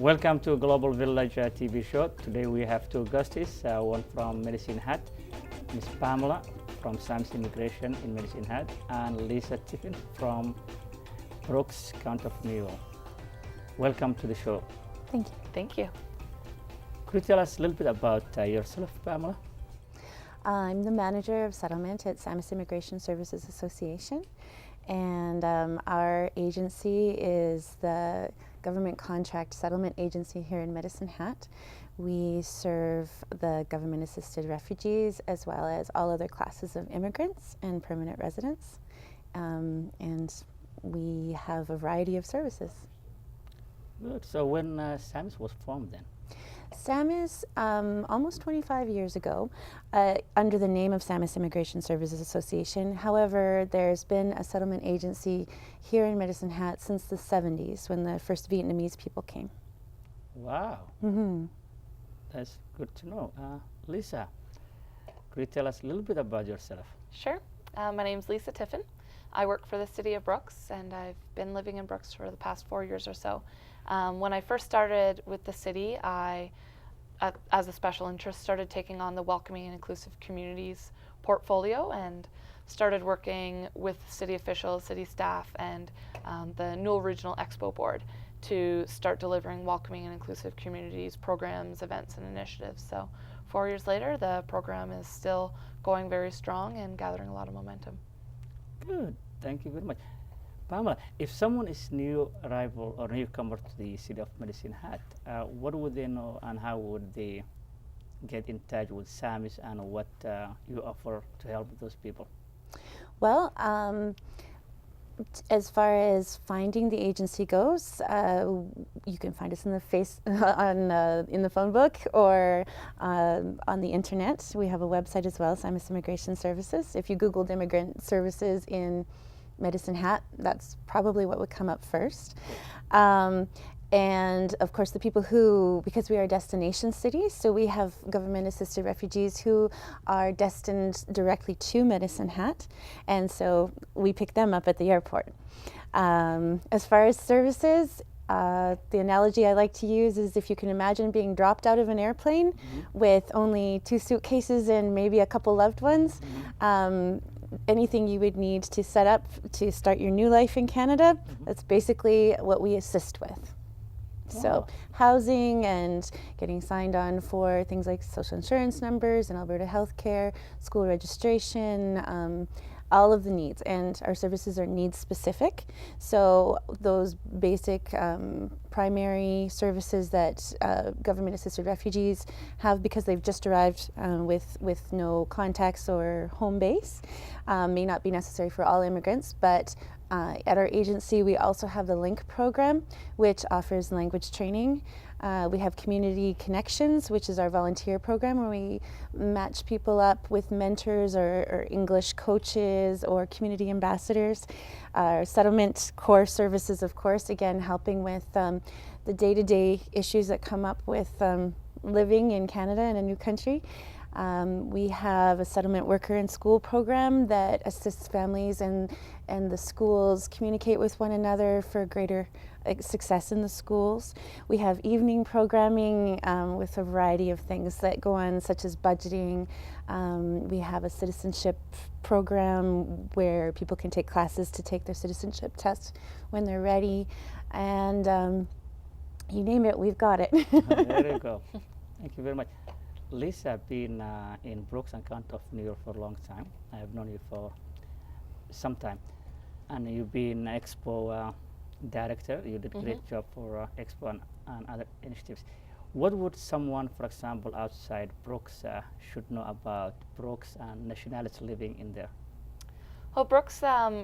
Welcome to Global Village TV show. Today we have two guests, one from Medicine Hat, Miss Pamela from Saamis Immigration in Medicine Hat, and Lisa Tiffin from Brooks, County of New York. Welcome to the show. Thank you. Thank you. Could you tell us a little bit about yourself, Pamela? I'm the manager of settlement at Saamis Immigration Services Association, and our agency is the government contract settlement agency here in Medicine Hat. We serve the government-assisted refugees as well as all other classes of immigrants and permanent residents, and we have a variety of services. Good. So when Saamis was formed then? Saamis, almost 25 years ago, under the name of Saamis Immigration Services Association. However, there's been a settlement agency here in Medicine Hat since the 70s when the first Vietnamese people came. Wow. Mm-hmm. That's good to know. Lisa, could you tell us a little bit about yourself? Sure. My name's Lisa Tiffin. I work for the city of Brooks, and I've been living in Brooks for the past 4 years or so. When I first started with the city, I, as a special interest, started taking on the Welcoming and Inclusive Communities portfolio and started working with city officials, city staff, and the Newell Regional Expo Board to start delivering welcoming and inclusive communities programs, events, and initiatives. So 4 years later, the program is still going very strong and gathering a lot of momentum. Good. Thank you very much. Pamela, if someone is new arrival or newcomer to the city of Medicine Hat, what would they know and how would they get in touch with Saamis and what you offer to help those people? Well, as far as finding the agency goes, you can find us in the in the phone book or on the internet. We have a website as well, Saamis Immigration Services. If you Googled immigrant services in Medicine Hat, that's probably what would come up first. And of course the people who, because we are a destination city, so we have government-assisted refugees who are destined directly to Medicine Hat, and so we pick them up at the airport. As far as services, the analogy I like to use is if you can imagine being dropped out of an airplane with only 2 suitcases and maybe a couple loved ones, anything you would need to set up to start your new life in Canada, that's basically what we assist with. So housing and getting signed on for things like social insurance numbers and Alberta healthcare, school registration, all of the needs. And our services are needs specific. So those basic primary services that government assisted refugees have because they've just arrived with no contacts or home base may not be necessary for all immigrants, but at our agency, we also have the LINK program, which offers language training. We have Community Connections, which is our volunteer program where we match people up with mentors or English coaches or community ambassadors. Our settlement core services, of course, again, helping with the day-to-day issues that come up with living in Canada in a new country. We have a settlement worker in school program that assists families and the schools communicate with one another for greater success in the schools. We have evening programming with a variety of things that go on, such as budgeting. We have a citizenship program where people can take classes to take their citizenship test when they're ready. And you name it, we've got it. There you go. Thank you very much. Lisa, I've been in Brooks and County of New York for a long time. I have known you for some time. And you've been Expo director. You did a great job for Expo and other initiatives. What would someone, for example, outside Brooks should know about Brooks and nationalities living in there? Well, Brooks,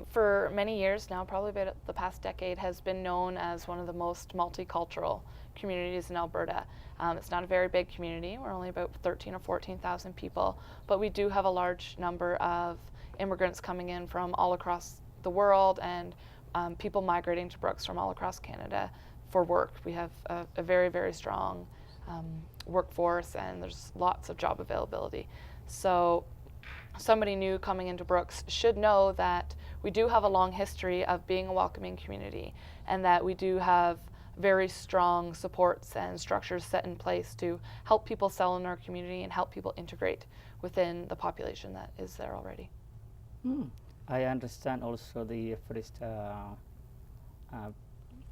for many years now, probably about the past decade, has been known as one of the most multicultural communities in Alberta. It's not a very big community. We're only about 13 or 14,000 people, but we do have a large number of immigrants coming in from all across the world and people migrating to Brooks from all across Canada for work. We have a very, very strong workforce, and there's lots of job availability. So somebody new coming into Brooks should know that we do have a long history of being a welcoming community and that we do have very strong supports and structures set in place to help people settle in our community and help people integrate within the population that is there already. I understand also the first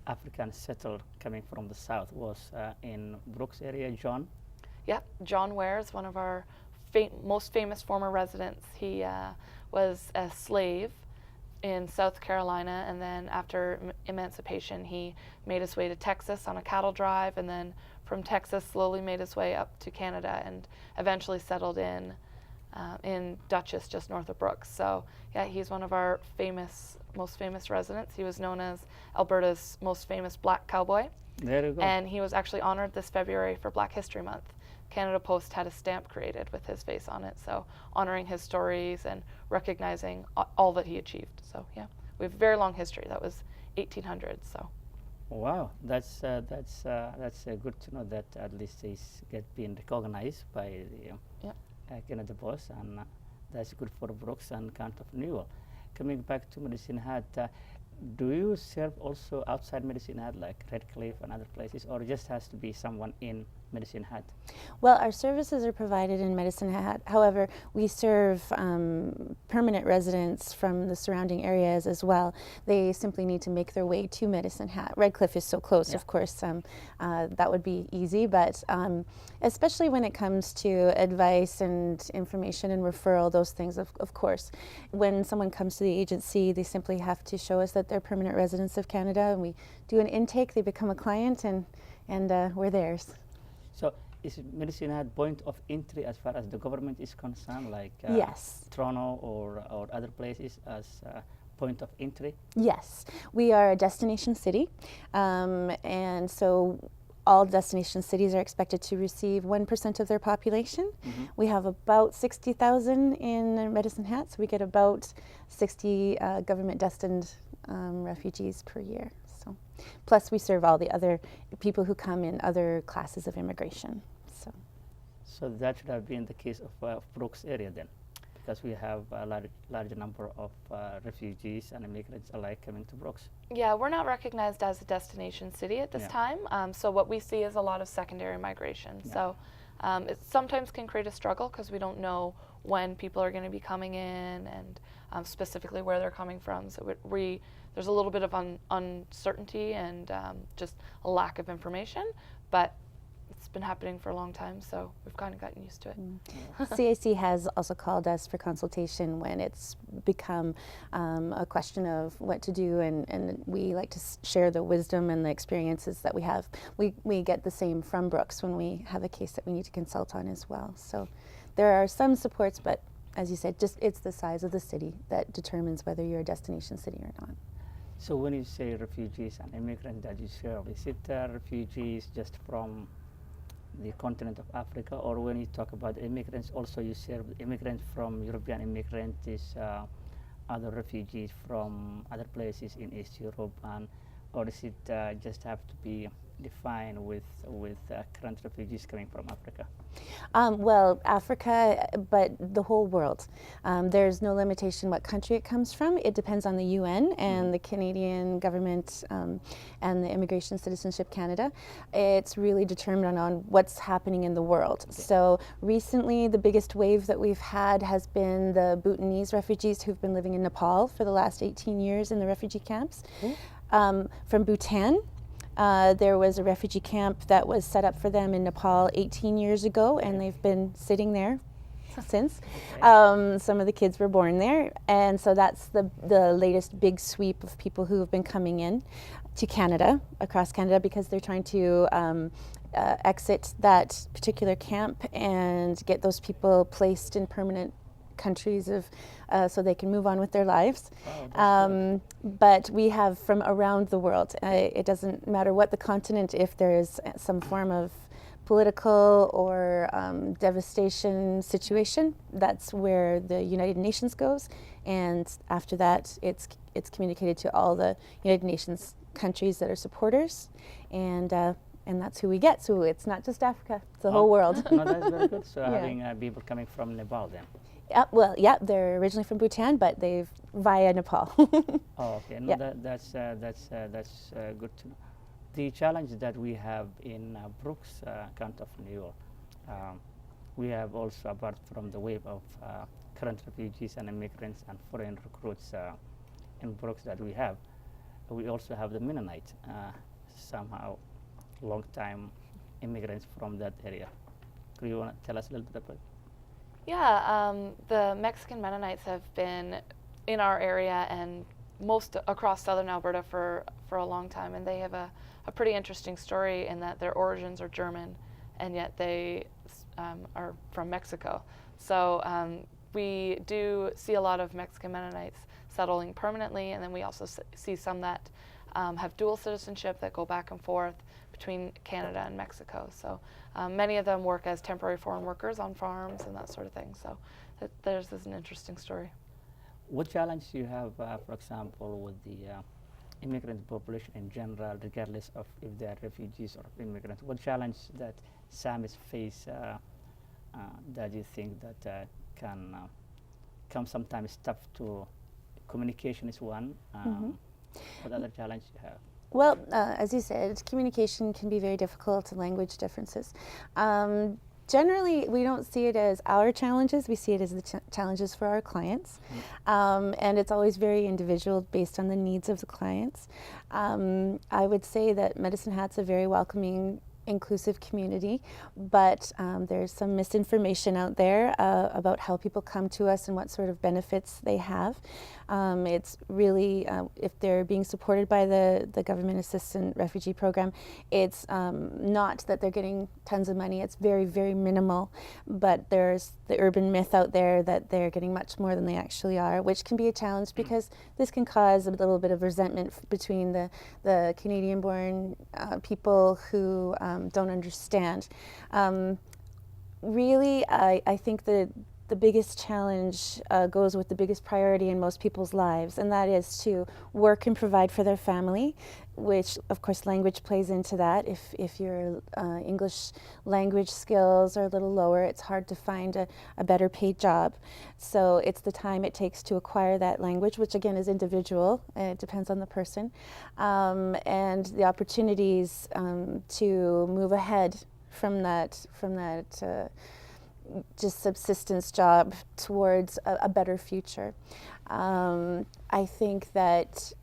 African settled coming from the south was in Brooks area, John. Yeah, John Ware is one of our most famous former residents. He was a slave in South Carolina, and then after emancipation he made his way to Texas on a cattle drive, and then from Texas slowly made his way up to Canada and eventually settled in Dutchess, just north of Brooks. So yeah, he's one of our most famous residents. He was known as Alberta's most famous black cowboy. There you go. And he was actually honored this February for Black History Month. Canada Post had a stamp created with his face on it, so honoring his stories and recognizing all that he achieved. So yeah, we have a very long history. That was 1800s. So. Wow, that's good to know that at least he's being recognized by the Canada Post, and that's good for Brooks and County of Newell. Coming back to Medicine Hat, do you serve also outside Medicine Hat, like Redcliffe and other places, or just has to be someone in Medicine Hat? Well, our services are provided in Medicine Hat. However, we serve permanent residents from the surrounding areas as well. They simply need to make their way to Medicine Hat. Redcliffe is so close, of course, that would be easy, but especially when it comes to advice and information and referral, those things, of course. When someone comes to the agency, they simply have to show us that they're permanent residents of Canada, and we do an intake, they become a client, and we're theirs. So is Medicine Hat point of entry as far as the government is concerned, like yes. Toronto or other places as point of entry? Yes, we are a destination city, and so all destination cities are expected to receive 1% of their population. We have about 60,000 in Medicine Hat, so we get about 60 government destined refugees per year. Plus we serve all the other people who come in other classes of immigration. So that should have been the case of Brooks area then, because we have a large number of refugees and immigrants alike coming to Brooks. Yeah, we're not recognized as a destination city at this time, so what we see is a lot of secondary migration. So it sometimes can create a struggle because we don't know when people are going to be coming in and specifically where they're coming from. So there's a little bit of uncertainty and just a lack of information, but it's been happening for a long time, so we've kind of gotten used to it. CAC has also called us for consultation when it's become a question of what to do, and we like to share the wisdom and the experiences that we have. We get the same from Brooks when we have a case that we need to consult on as well. So there are some supports, but as you said, just it's the size of the city that determines whether you're a destination city or not. So when you say refugees and immigrants that you serve, is it refugees just from the continent of Africa, or when you talk about immigrants, also you serve immigrants from European immigrants, other refugees from other places in East Europe, or does it just have to be defined with current refugees coming from Africa? Well, Africa, but the whole world. There's no limitation what country it comes from. It depends on the UN and the Canadian government and the Immigration Citizenship Canada. It's really determined on what's happening in the world. Okay. So recently the biggest wave that we've had has been the Bhutanese refugees who've been living in Nepal for the last 18 years in the refugee camps. From Bhutan. There was a refugee camp that was set up for them in Nepal 18 years ago, and they've been sitting there since. Some of the kids were born there, and so that's the latest big sweep of people who have been coming in to Canada, across Canada, because they're trying to exit that particular camp and get those people placed in permanent countries so they can move on with their lives. Wow, but we have from around the world. It doesn't matter what the continent, if there is some form of political or devastation situation, that's where the United Nations goes, and after that it's communicated to all the United Nations countries that are supporters, and that's who we get. So it's not just Africa, it's the whole world. No, that's very good. So having people coming from Nepal then. Well, yeah, they're originally from Bhutan, but they've via Nepal. Oh, okay. No, that's good to know. the challenge that we have in Brooks, County of New York, we have also, apart from the wave of current refugees and immigrants and foreign recruits in Brooks that we also have the Mennonite, somehow long-time immigrants from that area. Could you want to tell us a little bit about it? Yeah, the Mexican Mennonites have been in our area and most across southern Alberta for a long time, and they have a pretty interesting story in that their origins are German, and yet they are from Mexico. So we do see a lot of Mexican Mennonites settling permanently, and then we also see some that have dual citizenship that go back and forth between Canada and Mexico. So many of them work as temporary foreign workers on farms and that sort of thing. So theirs is an interesting story. What challenge do you have, for example, with the immigrant population in general, regardless of if they are refugees or immigrants? What challenge that Saamis face that you think that can come sometimes tough to? Communication is one. What other challenge do you have? Well, as you said, communication can be very difficult and language differences. Generally, we don't see it as our challenges, we see it as the challenges for our clients. And it's always very individual based on the needs of the clients. I would say that Medicine Hat's a very welcoming, inclusive community, but there's some misinformation out there about how people come to us and what sort of benefits they have. It's really, if they're being supported by the Government Assistant Refugee Program, it's not that they're getting tons of money, it's very, very minimal, but there's the urban myth out there that they're getting much more than they actually are, which can be a challenge because this can cause a little bit of resentment between the Canadian-born people who don't understand. Really, I think that the biggest challenge goes with the biggest priority in most people's lives, and that is to work and provide for their family, which of course language plays into that. If your English language skills are a little lower, it's hard to find a better paid job. So it's the time it takes to acquire that language, which again is individual, it depends on the person, and the opportunities to move ahead from that just subsistence job towards a better future. I think that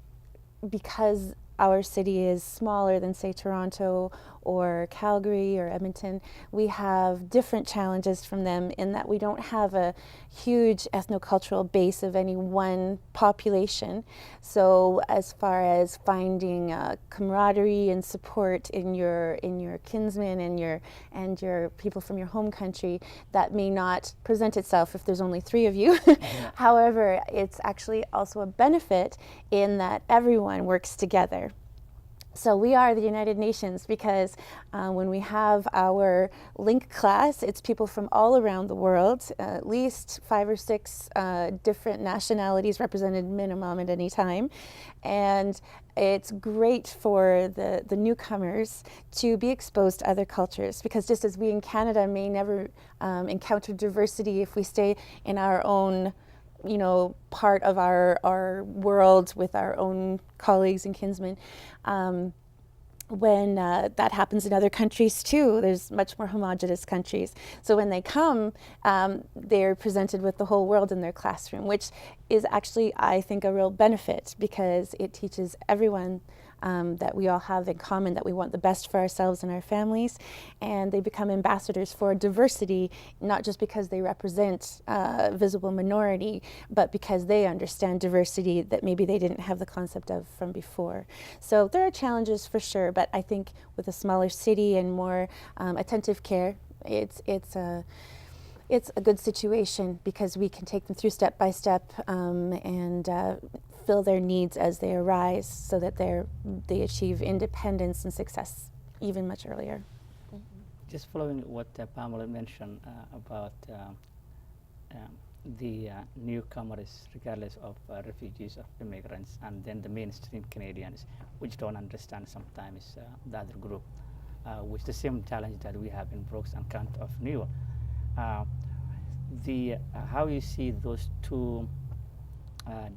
because our city is smaller than, say, Toronto or Calgary or Edmonton, we have different challenges from them in that we don't have a huge ethnocultural base of any one population. So as far as finding camaraderie and support in your kinsmen and your people from your home country, that may not present itself if there's only 3 of you. However, it's actually also a benefit in that everyone works together. So we are the United Nations because when we have our link class, it's people from all around the world, at least 5 or 6 different nationalities represented minimum at any time. And it's great for the newcomers to be exposed to other cultures, because just as we in Canada may never encounter diversity if we stay in our own part of our world with our own colleagues and kinsmen. When that happens in other countries too, there's much more homogenous countries. So when they come, they're presented with the whole world in their classroom, which is actually, I think, a real benefit because it teaches everyone that we all have in common, that we want the best for ourselves and our families, and they become ambassadors for diversity, not just because they represent a visible minority, but because they understand diversity that maybe they didn't have the concept of from before. So there are challenges for sure, but I think with a smaller city and more attentive care, it's a good situation because we can take them through step by step and fill their needs as they arise so that they achieve independence and success even much earlier. Just following what Pamela mentioned about the newcomers, regardless of refugees or immigrants, and then the mainstream Canadians, which don't understand sometimes the other group, which is the same challenge that we have in Brooks and County of New York. How you see those two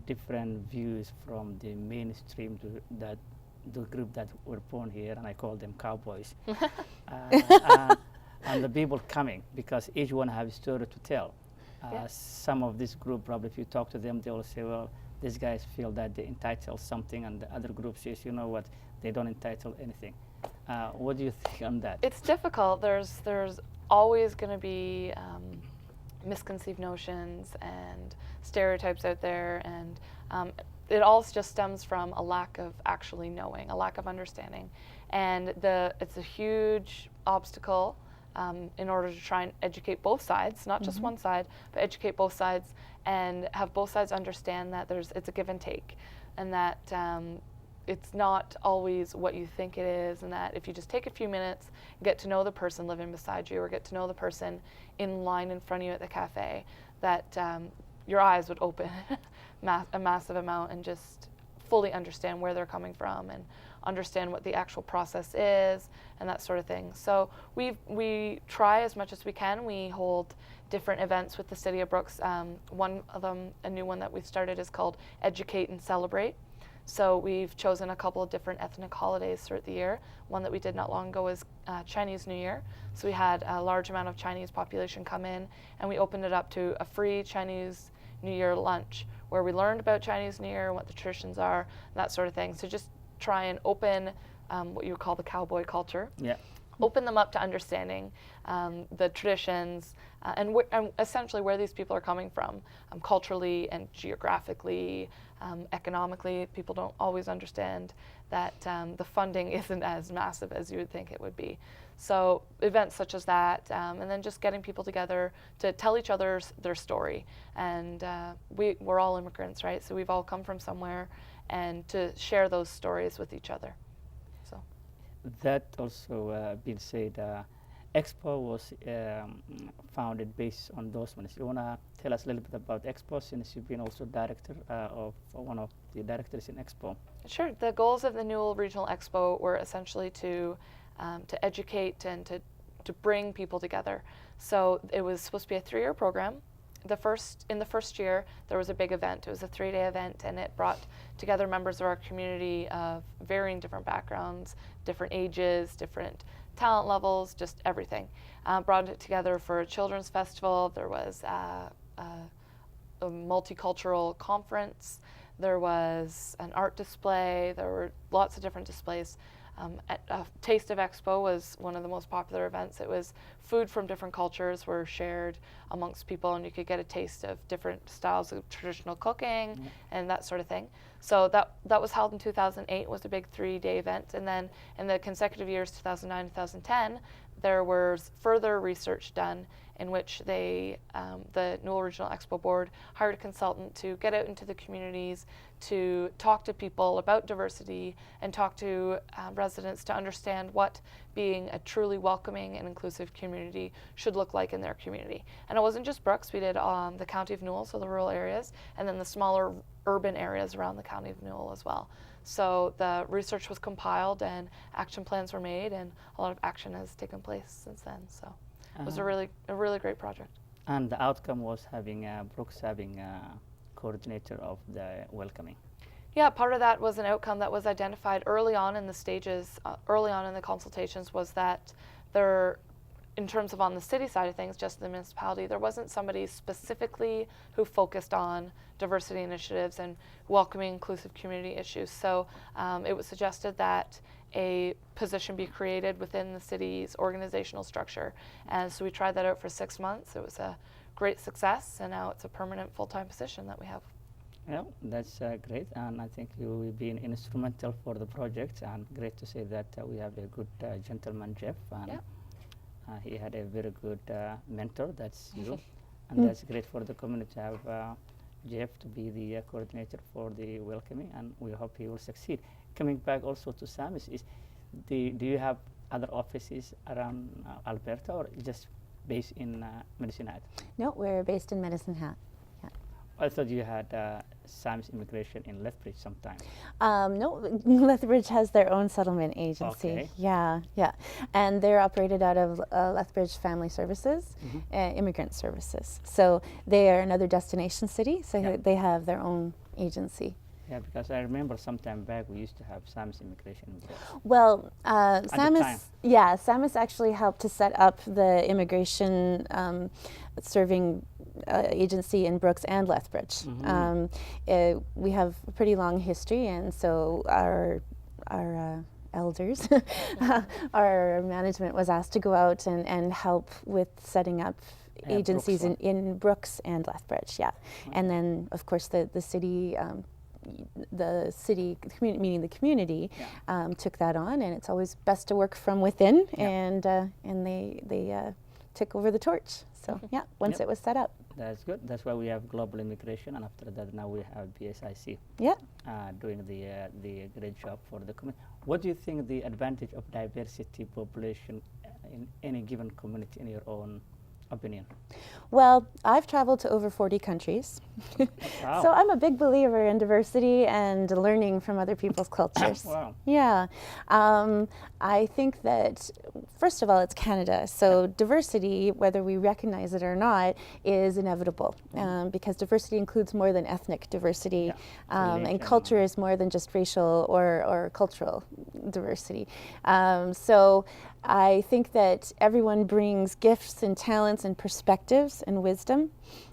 different views from the mainstream to the group that were born here, and I call them cowboys. And the people coming, because each one have a story to tell. Some of this group, probably if you talk to them, they will say, well, these guys feel that they entitle something, and the other group says, you know what, they don't entitle anything. What do you think on that? It's difficult. There's always going to be misconceived notions and stereotypes out there, and it all just stems from a lack of actually knowing, a lack of understanding, and it's a huge obstacle in order to try and educate both sides, not just one side, but educate both sides and have both sides understand that it's a give and take, and that it's not always what you think it is, and that if you just take a few minutes, get to know the person living beside you, or get to know the person in line in front of you at the cafe, that your eyes would open a massive amount and just fully understand where they're coming from and understand what the actual process is and that sort of thing. So we try as much as we can. We hold different events with the City of Brooks. One of them, a new one that we've started, is called Educate and Celebrate. So we've chosen a couple of different ethnic holidays throughout the year. One that we did not long ago is Chinese New Year. So we had a large amount of Chinese population come in, and we opened it up to a free Chinese New Year lunch where we learned about Chinese New Year, what the traditions are, that sort of thing. So just try and open what you would call the cowboy culture. Yeah. Open them up to understanding the traditions and essentially where these people are coming from culturally and geographically, economically. People don't always understand that the funding isn't as massive as you would think it would be. So events such as that, and then just getting people together to tell each other their story. And we're all immigrants, right? So we've all come from somewhere, and to share those stories with each other. So that also been said, Expo was founded based on those ones. You want to tell us a little bit about Expo, since you've been also director of one of the directors in Expo? Sure. The goals of the Newell Regional Expo were essentially to educate and to bring people together. So it was supposed to be a 3-year program. In the first year, there was a big event. It was a 3-day event, and it brought together members of our community of varying different backgrounds, different ages, different talent levels, just everything. Brought it together for a children's festival. There was a multicultural conference. There was an art display. There were lots of different displays. A Taste of Expo was one of the most popular events. It was food from different cultures were shared amongst people, and you could get a taste of different styles of traditional cooking and that sort of thing. So that was held in 2008. Was a big 3-day event, and then in the consecutive years, 2009, 2010, there was further research done in which the Newell Regional Expo Board hired a consultant to get out into the communities, to talk to people about diversity and talk to residents to understand what being a truly welcoming and inclusive community should look like in their community. And it wasn't just Brooks. We did the County of Newell, so the rural areas, and then the smaller urban areas around the County of Newell as well. So the research was compiled and action plans were made, and a lot of action has taken place since then. So it was a really great project. And the outcome was having Brooks having a coordinator of the welcoming. Yeah, part of that was an outcome that was identified early on in the stages, early on in the consultations, was that there, in terms of on the city side of things, just the municipality, there wasn't somebody specifically who focused on diversity initiatives and welcoming inclusive community issues. So it was suggested that a position be created within the city's organizational structure. And so we tried that out for 6 months. It was a great success, and now it's a permanent full-time position that we have. Yeah, that's great, and I think you will be instrumental for the project, and great to say that we have a good gentleman, Jeff, and he had a very good mentor, that's you, and that's great for the community to have Jeff to be the coordinator for the welcoming, and we hope he will succeed. Coming back also to Saamis, do you have other offices around Alberta, or just based in Medicine Hat? No, we're based in Medicine Hat. Yeah. I thought you had Saamis Immigration in Lethbridge sometime. No, Lethbridge has their own settlement agency. Okay. Yeah, and they're operated out of Lethbridge Family Services, Immigrant Services. So they are another destination city. So they have their own agency. Yeah, because I remember sometime back we used to have Saamis Immigration in Brooks. Well, the time. Saamis actually helped to set up the immigration serving agency in Brooks and Lethbridge. We have a pretty long history, and so our elders, our management was asked to go out and help with setting up agencies in Brooks and Lethbridge, and then of course the city. Meaning the community, took that on, and it's always best to work from within, and they took over the torch. So once it was set up. That's good. That's why we have global immigration, and after that now we have BSIC. Doing the great job for the community. What do you think the advantage of diversity population in any given community in your own opinion? Well, I've traveled to over 40 countries. Wow. So I'm a big believer in diversity and learning from other people's cultures. Wow. Yeah. I think that, first of all, it's Canada. So diversity, whether we recognize it or not, is inevitable because diversity includes more than ethnic diversity. And culture is more than just racial or cultural diversity. So I think that everyone brings gifts and talents and perspectives and wisdom,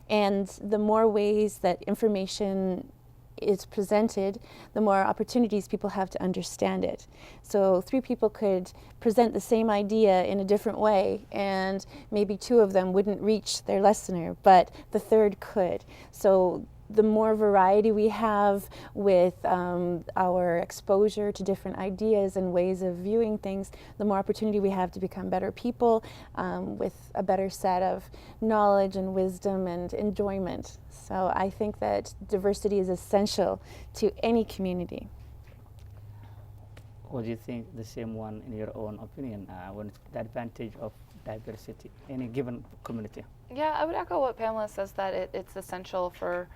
and the more ways that information is presented, the more opportunities people have to understand it. So 3 people could present the same idea in a different way, and maybe 2 of them wouldn't reach their listener, but the 3rd could. So the more variety we have with our exposure to different ideas and ways of viewing things, the more opportunity we have to become better people with a better set of knowledge and wisdom and enjoyment. So I think that diversity is essential to any community. What do you think the same one in your own opinion when it's the advantage of diversity in any given community? Yeah, I would echo what Pamela says, that it's essential for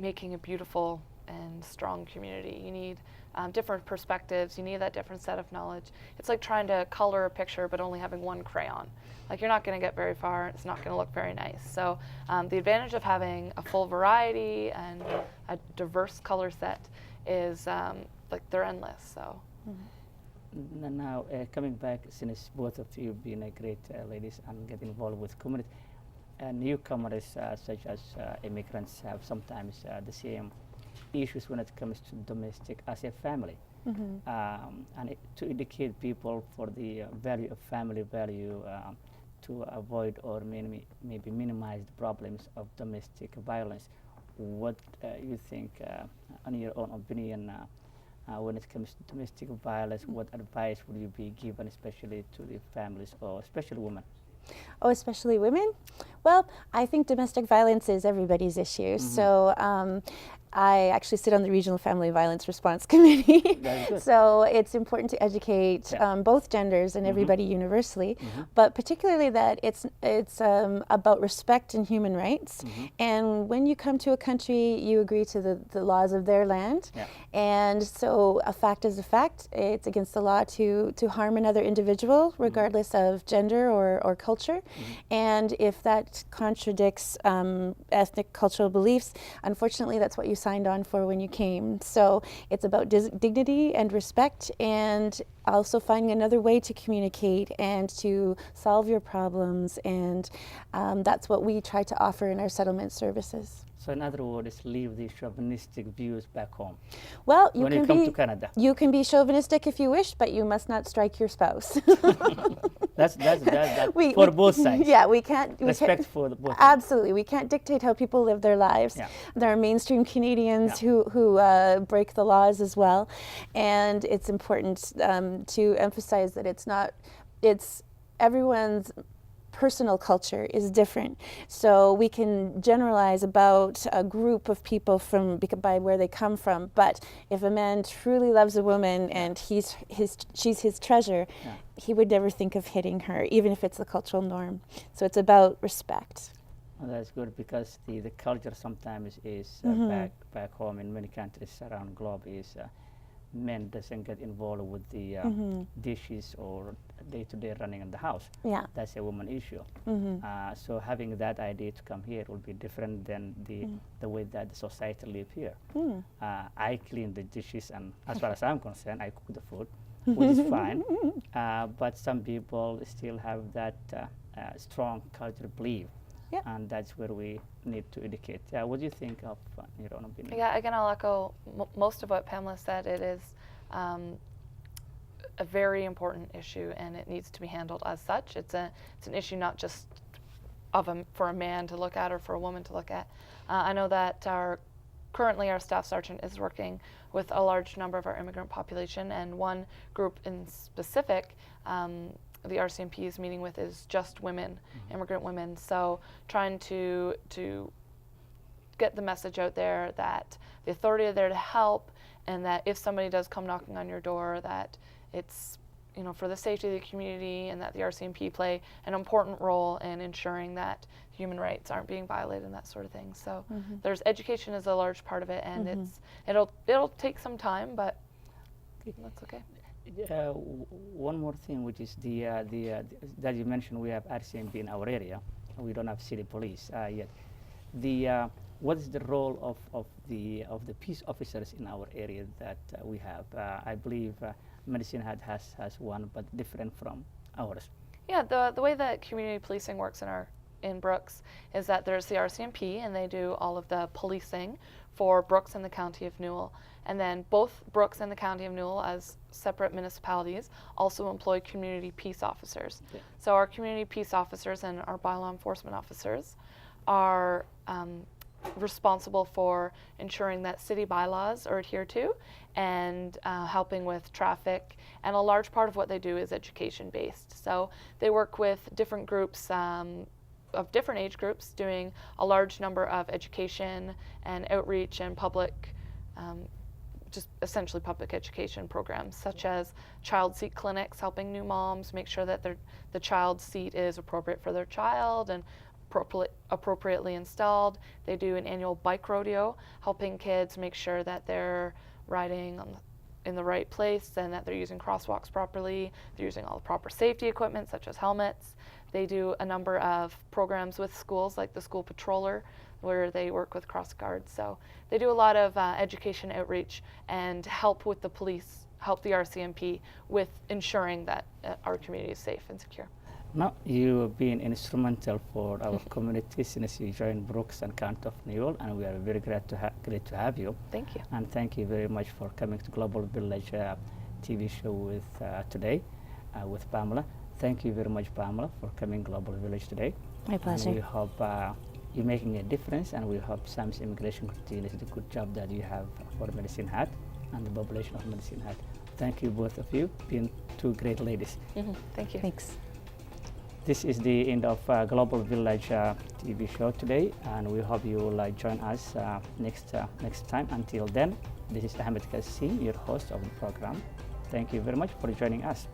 making a beautiful and strong community. You need different perspectives. You need that different set of knowledge. It's like trying to color a picture but only having one crayon. Like, you're not going to get very far. It's not going to look very nice. So the advantage of having a full variety and a diverse color set is like they're endless. So. Now, coming back, since both of you being a great ladies and get involved with community, newcomers such as immigrants have sometimes the same issues when it comes to domestic as a family. And to educate people for the value of family value to avoid or maybe minimize the problems of domestic violence. What you think, on your own opinion, when it comes to domestic violence, what advice would you be given, especially to the families or especially women? Oh, especially women? Well, I think domestic violence is everybody's issue. So I actually sit on the Regional Family Violence Response Committee. So it's important to educate both genders and everybody universally, but particularly that it's about respect and human rights. And when you come to a country, you agree to the laws of their land. And so a fact is a fact. It's against the law to harm another individual, regardless of gender or culture. And if that contradicts ethnic cultural beliefs, unfortunately, that's what you signed on for when you came. So it's about dignity and respect, and also finding another way to communicate and to solve your problems, and that's what we try to offer in our settlement services. So in other words, leave the chauvinistic views back home. Well, when you come to Canada, you can be chauvinistic if you wish, but you must not strike your spouse. That's for both sides. Yeah, we can't. Respect for the both. Absolutely, we can't dictate how people live their lives. There are mainstream Canadians who break the laws as well, and it's important to emphasize that it's everyone's personal culture is different. So we can generalize about a group of people by where they come from, but if a man truly loves a woman and she's his treasure, he would never think of hitting her, even if it's the cultural norm. So it's about respect. Well, that's good, because the culture sometimes is back home in many countries around the globe is men doesn't get involved with the dishes or day-to-day running in the house. Yeah. That's a woman issue. So having that idea to come here will be different than the way that the society live here. I clean the dishes, and as far as I'm concerned, I cook the food, which is fine. But some people still have that strong cultural belief. Yeah. And that's where we need to educate. What do you think of your own opinion? Yeah, again, I'll echo most of what Pamela said. It is a very important issue, and it needs to be handled as such. It's an issue not just for a man to look at or for a woman to look at. I know that currently our staff sergeant is working with a large number of our immigrant population, and one group in specific the RCMP is meeting with is just women, immigrant women. So trying to get the message out there that the authority are there to help, and that if somebody does come knocking on your door, that it's for the safety of the community, and that the RCMP play an important role in ensuring that human rights aren't being violated and that sort of thing. So there's education is a large part of it, and it'll take some time, but that's okay. One more thing, which is that you mentioned, we have RCMP in our area. We don't have city police yet. What is the role of the peace officers in our area that we have? I believe Medicine Hat has one, but different from ours. Yeah, the way that community policing works in Brooks is that there's the RCMP, and they do all of the policing for Brooks and the County of Newell. And then both Brooks and the County of Newell, as separate municipalities, also employ community peace officers. Yeah. So our community peace officers and our bylaw enforcement officers are responsible for ensuring that city bylaws are adhered to, and helping with traffic. And a large part of what they do is education based. So they work with different groups of different age groups, doing a large number of education and outreach and public just essentially public education programs, such as child seat clinics, helping new moms make sure that the child's seat is appropriate for their child and appropriately installed. They do an annual bike rodeo, helping kids make sure that they're riding in the right place and that they're using crosswalks properly. They're using all the proper safety equipment, such as helmets. They do a number of programs with schools, like the school patroller, where they work with cross guards. So they do a lot of education outreach and help with the police, help the RCMP with ensuring that our community is safe and secure. Now, you have been instrumental for our community since you joined Brooks and County of Newell, and we are very glad to have you. Thank you. And thank you very much for coming to Global Village TV show with today with Pamela. Thank you very much, Pamela, for coming Global Village today. My pleasure. And we hope you're making a difference, and we hope Saamis Immigration continues the good job that you have for Medicine Hat and the population of Medicine Hat. Thank you, both of you, being two great ladies. Thank you. Thanks. This is the end of Global Village TV show today, and we hope you will join us next time. Until then, this is Ahmed Kassim, your host of the program. Thank you very much for joining us.